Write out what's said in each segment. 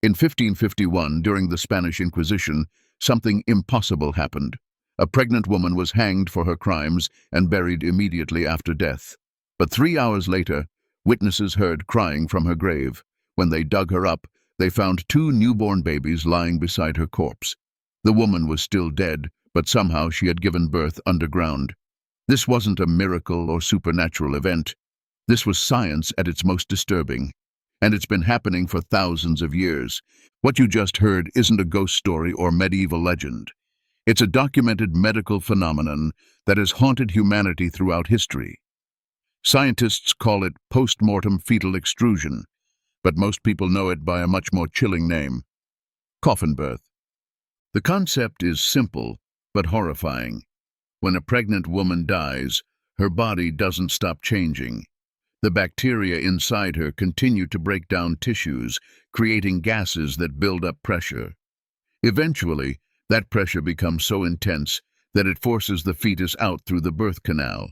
In 1551, during the Spanish Inquisition, something impossible happened. A pregnant woman was hanged for her crimes and buried immediately after death. But 3 hours later, witnesses heard crying from her grave. When they dug her up, they found 2 newborn babies lying beside her corpse. The woman was still dead, but somehow she had given birth underground. This wasn't a miracle or supernatural event. This was science at its most disturbing. And it's been happening for thousands of years. What you just heard isn't a ghost story or medieval legend. It's a documented medical phenomenon that has haunted humanity throughout history. Scientists call it postmortem fetal extrusion, but most people know it by a much more chilling name: coffin birth. The concept is simple, but horrifying. When a pregnant woman dies, her body doesn't stop changing. The bacteria inside her continue to break down tissues, creating gases that build up pressure. Eventually, that pressure becomes so intense that it forces the fetus out through the birth canal.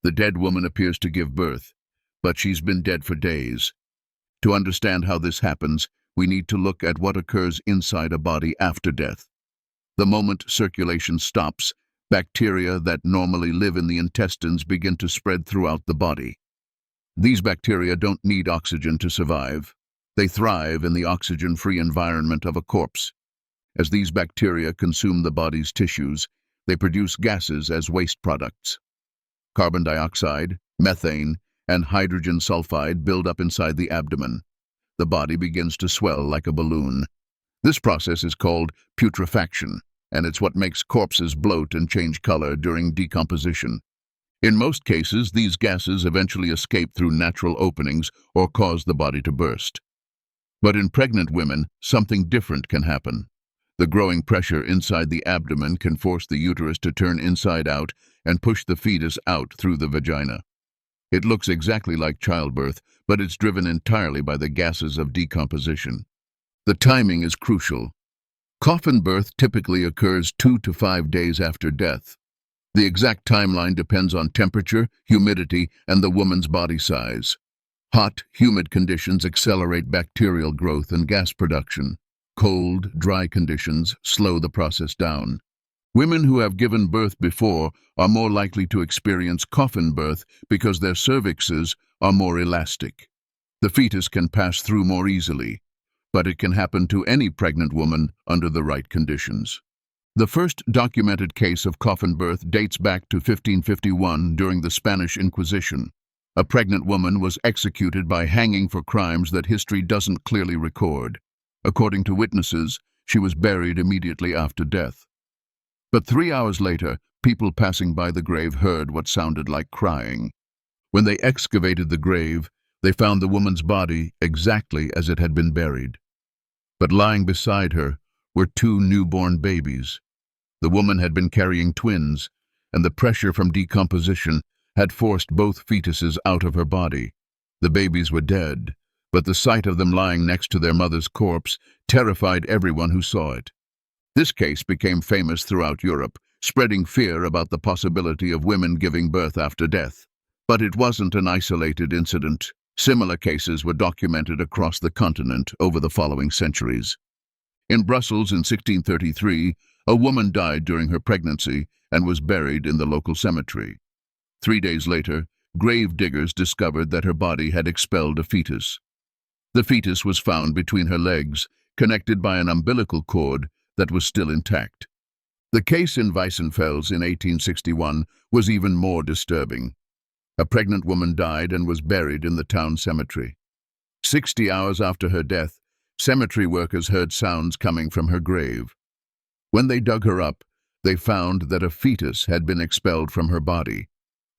The dead woman appears to give birth, but she's been dead for days. To understand how this happens, we need to look at what occurs inside a body after death. The moment circulation stops, bacteria that normally live in the intestines begin to spread throughout the body. These bacteria don't need oxygen to survive. They thrive in the oxygen-free environment of a corpse. As these bacteria consume the body's tissues, they produce gases as waste products. Carbon dioxide, methane, and hydrogen sulfide build up inside the abdomen. The body begins to swell like a balloon. This process is called putrefaction, and it's what makes corpses bloat and change color during decomposition. In most cases, these gases eventually escape through natural openings or cause the body to burst. But in pregnant women, something different can happen. The growing pressure inside the abdomen can force the uterus to turn inside out and push the fetus out through the vagina. It looks exactly like childbirth, but it's driven entirely by the gases of decomposition. The timing is crucial. Coffin birth typically occurs 2 to 5 days after death. The exact timeline depends on temperature, humidity, and the woman's body size. Hot, humid conditions accelerate bacterial growth and gas production. Cold, dry conditions slow the process down. Women who have given birth before are more likely to experience coffin birth because their cervixes are more elastic. The fetus can pass through more easily, but it can happen to any pregnant woman under the right conditions. The first documented case of coffin birth dates back to 1551 during the Spanish Inquisition. A pregnant woman was executed by hanging for crimes that history doesn't clearly record. According to witnesses, she was buried immediately after death. But 3 hours later, people passing by the grave heard what sounded like crying. When they excavated the grave, they found the woman's body exactly as it had been buried. But lying beside her were 2 newborn babies. The woman had been carrying twins, and the pressure from decomposition had forced both fetuses out of her body. The babies were dead, but the sight of them lying next to their mother's corpse terrified everyone who saw it. This case became famous throughout Europe, spreading fear about the possibility of women giving birth after death. But it wasn't an isolated incident. Similar cases were documented across the continent over the following centuries. In Brussels in 1633, a woman died during her pregnancy and was buried in the local cemetery. 3 days later, grave diggers discovered that her body had expelled a fetus. The fetus was found between her legs, connected by an umbilical cord that was still intact. The case in Weissenfels in 1861 was even more disturbing. A pregnant woman died and was buried in the town cemetery. 60 hours after her death, cemetery workers heard sounds coming from her grave. When they dug her up, they found that a fetus had been expelled from her body.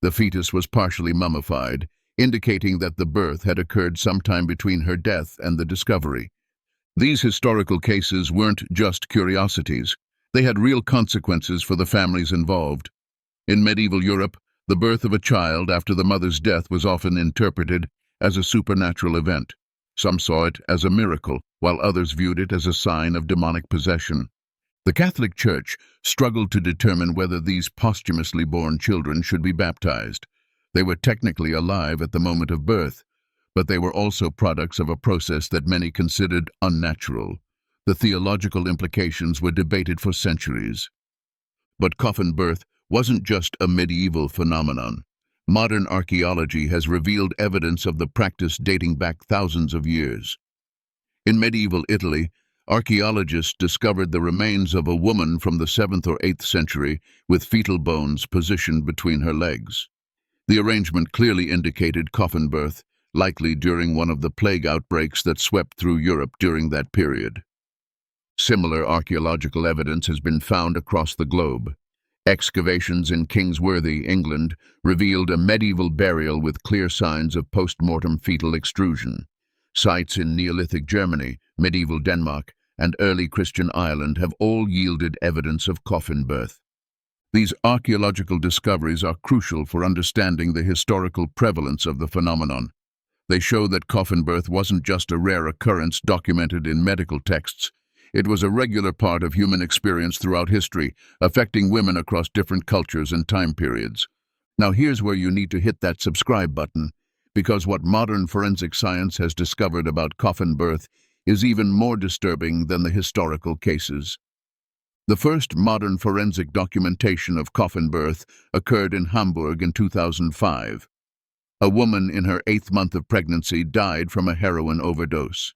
The fetus was partially mummified, indicating that the birth had occurred sometime between her death and the discovery. These historical cases weren't just curiosities. They had real consequences for the families involved. In medieval Europe, the birth of a child after the mother's death was often interpreted as a supernatural event. Some saw it as a miracle, while others viewed it as a sign of demonic possession. The Catholic Church struggled to determine whether these posthumously born children should be baptized. They were technically alive at the moment of birth, but they were also products of a process that many considered unnatural. The theological implications were debated for centuries. But coffin birth wasn't just a medieval phenomenon. Modern archaeology has revealed evidence of the practice dating back thousands of years. In medieval Italy, archaeologists discovered the remains of a woman from the 7th or 8th century with fetal bones positioned between her legs. The arrangement clearly indicated coffin birth, likely during one of the plague outbreaks that swept through Europe during that period. Similar archaeological evidence has been found across the globe. Excavations in Kingsworthy, England, revealed a medieval burial with clear signs of postmortem fetal extrusion. Sites in Neolithic Germany, medieval Denmark, and early Christian Ireland have all yielded evidence of coffin birth. These archaeological discoveries are crucial for understanding the historical prevalence of the phenomenon. They show that coffin birth wasn't just a rare occurrence documented in medical texts. It was a regular part of human experience throughout history, affecting women across different cultures and time periods. Now here's where you need to hit that subscribe button, because what modern forensic science has discovered about coffin birth is even more disturbing than the historical cases. The first modern forensic documentation of coffin birth occurred in Hamburg in 2005. A woman in her 8th month of pregnancy died from a heroin overdose.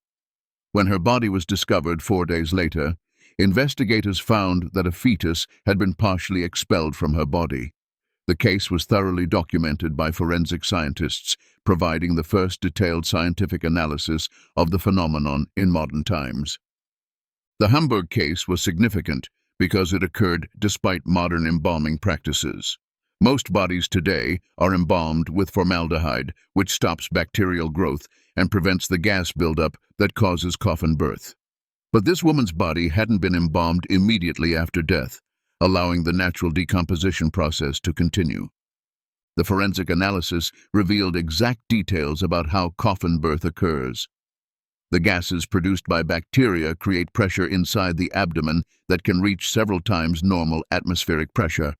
When her body was discovered 4 days later, investigators found that a fetus had been partially expelled from her body. The case was thoroughly documented by forensic scientists, providing the first detailed scientific analysis of the phenomenon in modern times. The Hamburg case was significant because it occurred despite modern embalming practices. Most bodies today are embalmed with formaldehyde, which stops bacterial growth and prevents the gas buildup that causes coffin birth. But this woman's body hadn't been embalmed immediately after death, allowing the natural decomposition process to continue. The forensic analysis revealed exact details about how coffin birth occurs. The gases produced by bacteria create pressure inside the abdomen that can reach several times normal atmospheric pressure.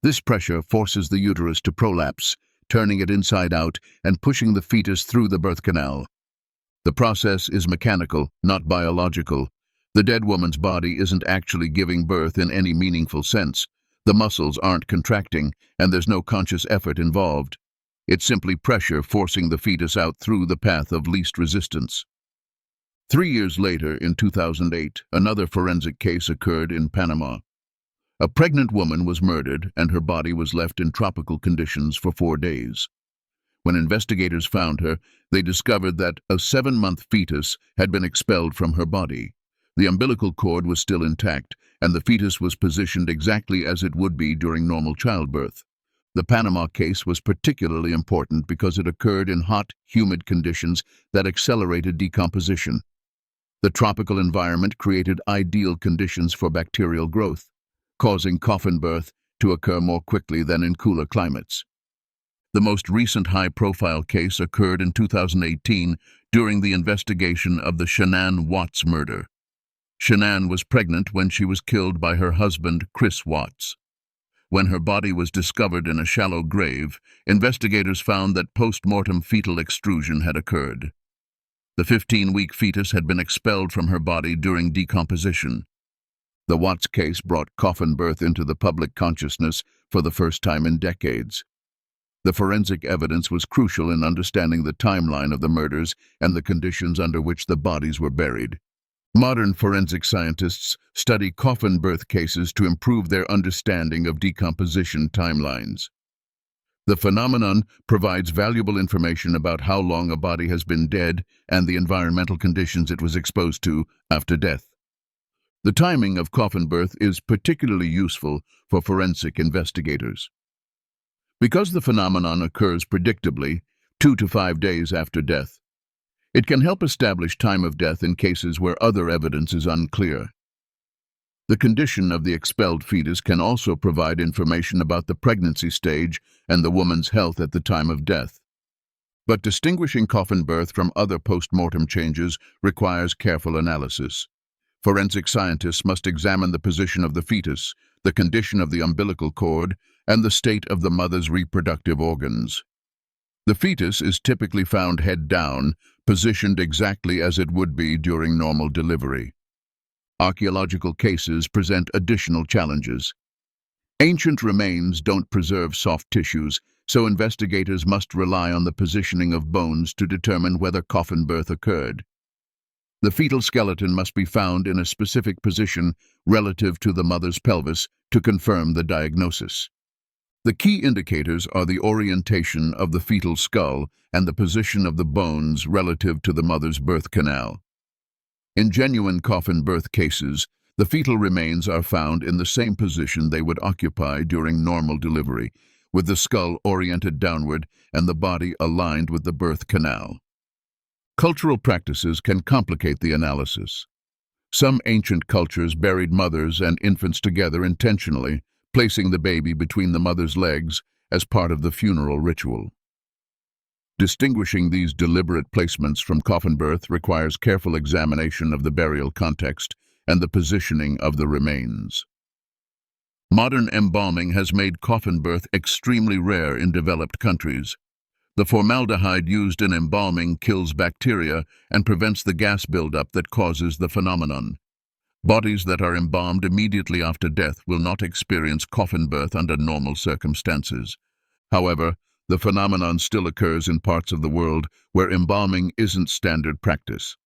This pressure forces the uterus to prolapse, turning it inside out and pushing the fetus through the birth canal. The process is mechanical, not biological. The dead woman's body isn't actually giving birth in any meaningful sense. The muscles aren't contracting, and there's no conscious effort involved. It's simply pressure forcing the fetus out through the path of least resistance. 3 years later, in 2008, another forensic case occurred in Panama. A pregnant woman was murdered, and her body was left in tropical conditions for 4 days. When investigators found her, they discovered that a 7-month fetus had been expelled from her body. The umbilical cord was still intact, and the fetus was positioned exactly as it would be during normal childbirth. The Panama case was particularly important because it occurred in hot, humid conditions that accelerated decomposition. The tropical environment created ideal conditions for bacterial growth, causing coffin birth to occur more quickly than in cooler climates. The most recent high-profile case occurred in 2018 during the investigation of the Shanann Watts murder. Shanann was pregnant when she was killed by her husband, Chris Watts. When her body was discovered in a shallow grave, investigators found that post-mortem fetal extrusion had occurred. The 15-week fetus had been expelled from her body during decomposition. The Watts case brought coffin birth into the public consciousness for the first time in decades. The forensic evidence was crucial in understanding the timeline of the murders and the conditions under which the bodies were buried. Modern forensic scientists study coffin birth cases to improve their understanding of decomposition timelines. The phenomenon provides valuable information about how long a body has been dead and the environmental conditions it was exposed to after death. The timing of coffin birth is particularly useful for forensic investigators. Because the phenomenon occurs predictably, 2 to 5 days after death, it can help establish time of death in cases where other evidence is unclear. The condition of the expelled fetus can also provide information about the pregnancy stage and the woman's health at the time of death. But distinguishing coffin birth from other post-mortem changes requires careful analysis. Forensic scientists must examine the position of the fetus, the condition of the umbilical cord, and the state of the mother's reproductive organs. The fetus is typically found head down, positioned exactly as it would be during normal delivery. Archaeological cases present additional challenges. Ancient remains don't preserve soft tissues, so investigators must rely on the positioning of bones to determine whether coffin birth occurred. The fetal skeleton must be found in a specific position relative to the mother's pelvis to confirm the diagnosis. The key indicators are the orientation of the fetal skull and the position of the bones relative to the mother's birth canal. In genuine coffin birth cases, the fetal remains are found in the same position they would occupy during normal delivery, with the skull oriented downward and the body aligned with the birth canal. Cultural practices can complicate the analysis. Some ancient cultures buried mothers and infants together intentionally, placing the baby between the mother's legs as part of the funeral ritual. Distinguishing these deliberate placements from coffin birth requires careful examination of the burial context and the positioning of the remains. Modern embalming has made coffin birth extremely rare in developed countries. The formaldehyde used in embalming kills bacteria and prevents the gas buildup that causes the phenomenon. Bodies that are embalmed immediately after death will not experience coffin birth under normal circumstances. However, the phenomenon still occurs in parts of the world where embalming isn't standard practice.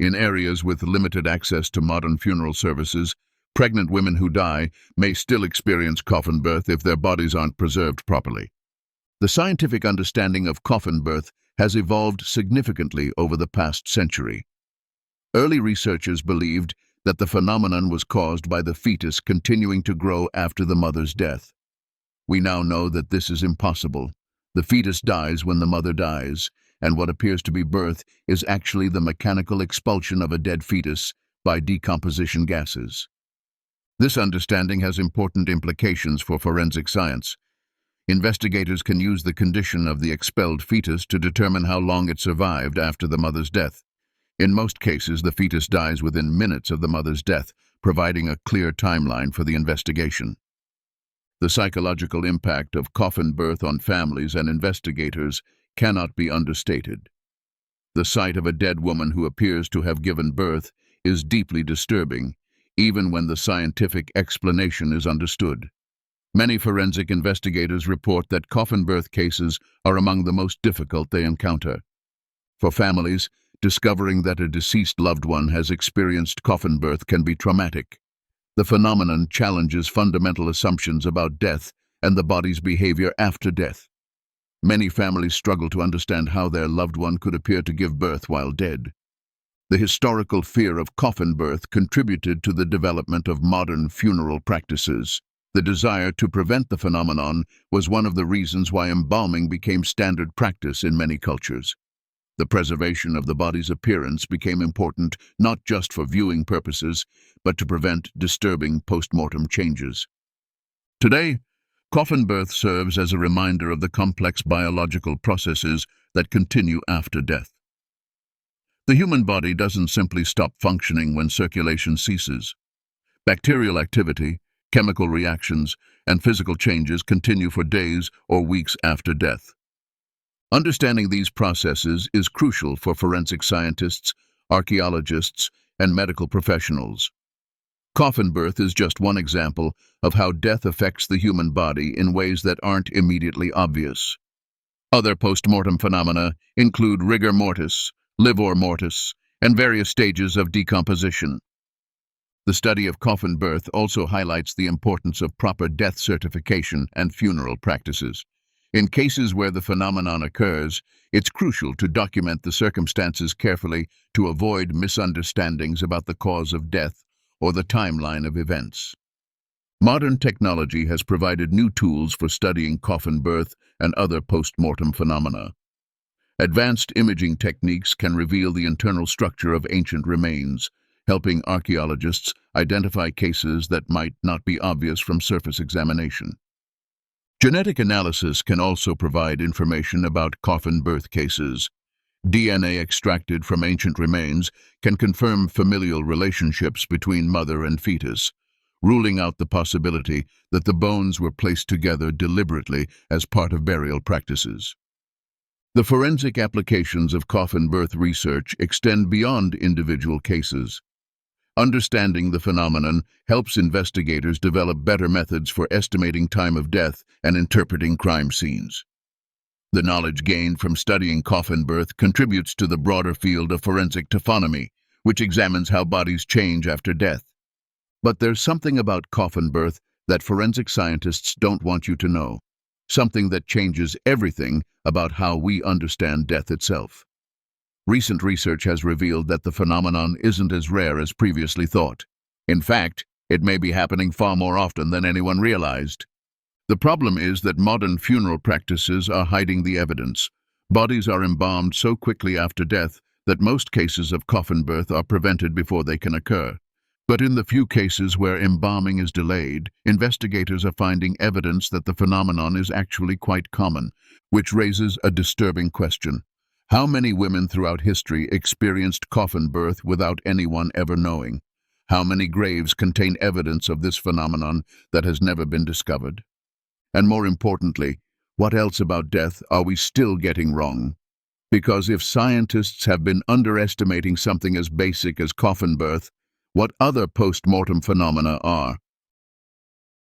In areas with limited access to modern funeral services, pregnant women who die may still experience coffin birth if their bodies aren't preserved properly. The scientific understanding of coffin birth has evolved significantly over the past century. Early researchers believed that the phenomenon was caused by the fetus continuing to grow after the mother's death. We now know that this is impossible. The fetus dies when the mother dies, and what appears to be birth is actually the mechanical expulsion of a dead fetus by decomposition gases. This understanding has important implications for forensic science. Investigators can use the condition of the expelled fetus to determine how long it survived after the mother's death. In most cases, the fetus dies within minutes of the mother's death, providing a clear timeline for the investigation. The psychological impact of coffin birth on families and investigators cannot be understated. The sight of a dead woman who appears to have given birth is deeply disturbing, even when the scientific explanation is understood. Many forensic investigators report that coffin birth cases are among the most difficult they encounter. For families, discovering that a deceased loved one has experienced coffin birth can be traumatic. The phenomenon challenges fundamental assumptions about death and the body's behavior after death. Many families struggle to understand how their loved one could appear to give birth while dead. The historical fear of coffin birth contributed to the development of modern funeral practices. The desire to prevent the phenomenon was one of the reasons why embalming became standard practice in many cultures. The preservation of the body's appearance became important not just for viewing purposes, but to prevent disturbing postmortem changes. Today, coffin birth serves as a reminder of the complex biological processes that continue after death. The human body doesn't simply stop functioning when circulation ceases. Bacterial activity, chemical reactions, and physical changes continue for days or weeks after death. Understanding these processes is crucial for forensic scientists, archaeologists, and medical professionals. Coffin birth is just one example of how death affects the human body in ways that aren't immediately obvious. Other postmortem phenomena include rigor mortis, livor mortis, and various stages of decomposition. The study of coffin birth also highlights the importance of proper death certification and funeral practices. In cases where the phenomenon occurs, it's crucial to document the circumstances carefully to avoid misunderstandings about the cause of death or the timeline of events. Modern technology has provided new tools for studying coffin birth and other postmortem phenomena. Advanced imaging techniques can reveal the internal structure of ancient remains, helping archaeologists identify cases that might not be obvious from surface examination. Genetic analysis can also provide information about coffin birth cases. DNA extracted from ancient remains can confirm familial relationships between mother and fetus, ruling out the possibility that the bones were placed together deliberately as part of burial practices. The forensic applications of coffin birth research extend beyond individual cases. Understanding the phenomenon helps investigators develop better methods for estimating time of death and interpreting crime scenes. The knowledge gained from studying coffin birth contributes to the broader field of forensic taphonomy, which examines how bodies change after death. But there's something about coffin birth that forensic scientists don't want you to know, something that changes everything about how we understand death itself. Recent research has revealed that the phenomenon isn't as rare as previously thought. In fact, it may be happening far more often than anyone realized. The problem is that modern funeral practices are hiding the evidence. Bodies are embalmed so quickly after death that most cases of coffin birth are prevented before they can occur. But in the few cases where embalming is delayed, investigators are finding evidence that the phenomenon is actually quite common, which raises a disturbing question. How many women throughout history experienced coffin birth without anyone ever knowing? How many graves contain evidence of this phenomenon that has never been discovered? And more importantly, what else about death are we still getting wrong? Because if scientists have been underestimating something as basic as coffin birth, what other post-mortem phenomena are?